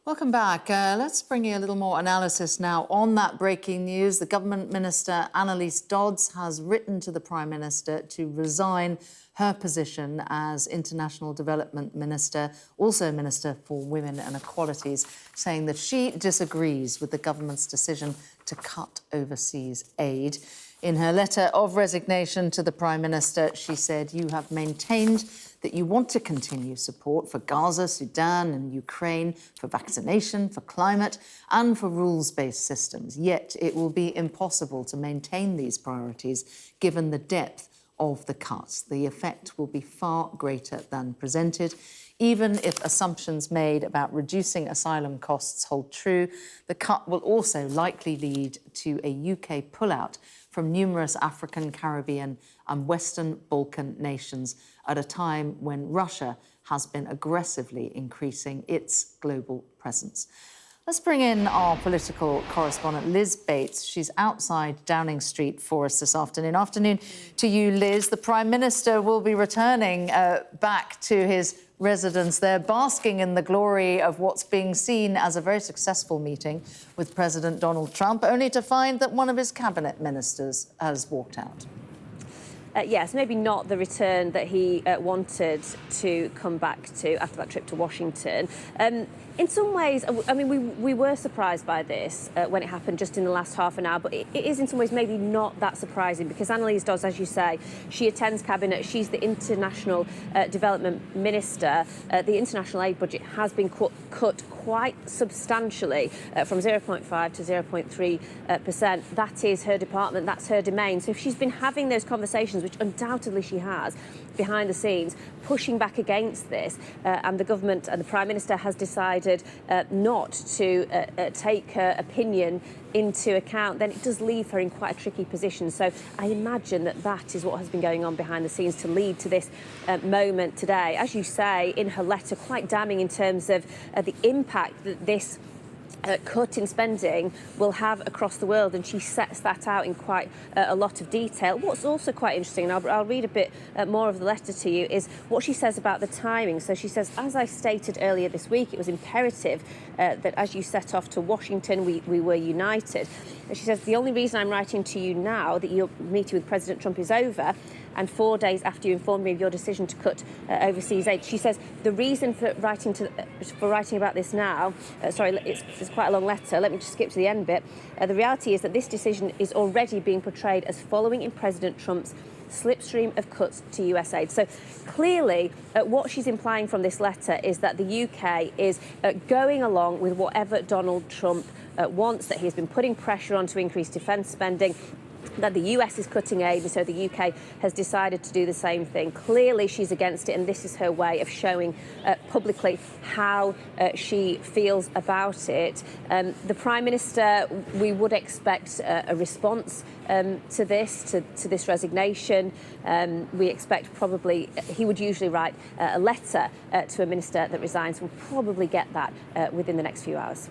Welcome back. Let's bring you a little more analysis now on that breaking news. The government minister, Anneliese Dodds, has written to the Prime Minister to resign her position as International Development Minister, also Minister for Women and Equalities, saying that she disagrees with the government's decision to cut overseas aid. In her letter of resignation to the Prime Minister, she said, "You have maintained that you want to continue support for Gaza, Sudan and Ukraine, for vaccination, for climate and for rules-based systems. Yet it will be impossible to maintain these priorities given the depth of the cuts. The effect will be far greater than presented. Even if assumptions made about reducing asylum costs hold true, the cut will also likely lead to a UK pullout from numerous African, Caribbean and Western Balkan nations at a time when Russia has been aggressively increasing its global presence." Let's bring in our political correspondent, Liz Bates. She's outside Downing Street for us this afternoon. Afternoon to you, Liz. The Prime Minister will be returning back to his residence there, basking in the glory of what's being seen as a very successful meeting with President Donald Trump, only to find that one of his cabinet ministers has walked out. Yes, maybe not the return that he wanted to come back to after that trip to Washington. In some ways, I mean, we were surprised by this when it happened just in the last half an hour, but it is in some ways maybe not that surprising because Anneliese Dodds, as you say, she attends Cabinet, she's the International Development Minister. The international aid budget has been cut quite substantially from 0.5 to 0.3%. That is her department, that's her domain. So if she's been having those conversations, which undoubtedly she has, behind the scenes, pushing back against this, and the government and the Prime Minister has decided not to take her opinion into account, then it does leave her in quite a tricky position. So I imagine that that is what has been going on behind the scenes to lead to this moment today. As you say, in her letter, quite damning in terms of the impact that this cut in spending will have across the world, and she sets that out in quite a lot of detail. What's also quite interesting, and I'll read a bit more of the letter to you, is what she says about the timing. So she says, "As I stated earlier this week, it was imperative that as you set off to Washington, we were united." And she says, "The only reason I'm writing to you now that your meeting with President Trump is over, and 4 days after you informed me of your decision to cut overseas aid," she says, "the reason for writing about this now," sorry, it's quite a long letter, let me just skip to the end bit. "The reality is that this decision is already being portrayed as following in President Trump's slipstream of cuts to US aid." So clearly what she's implying from this letter is that the UK is going along with whatever Donald Trump wants, that he has been putting pressure on to increase defence spending, that the US is cutting aid, and so the UK has decided to do the same thing. Clearly she's against it, and this is her way of showing publicly how she feels about it. The Prime Minister, we would expect a response to this resignation. We expect probably, he would usually write a letter to a minister that resigns. We'll probably get that within the next few hours.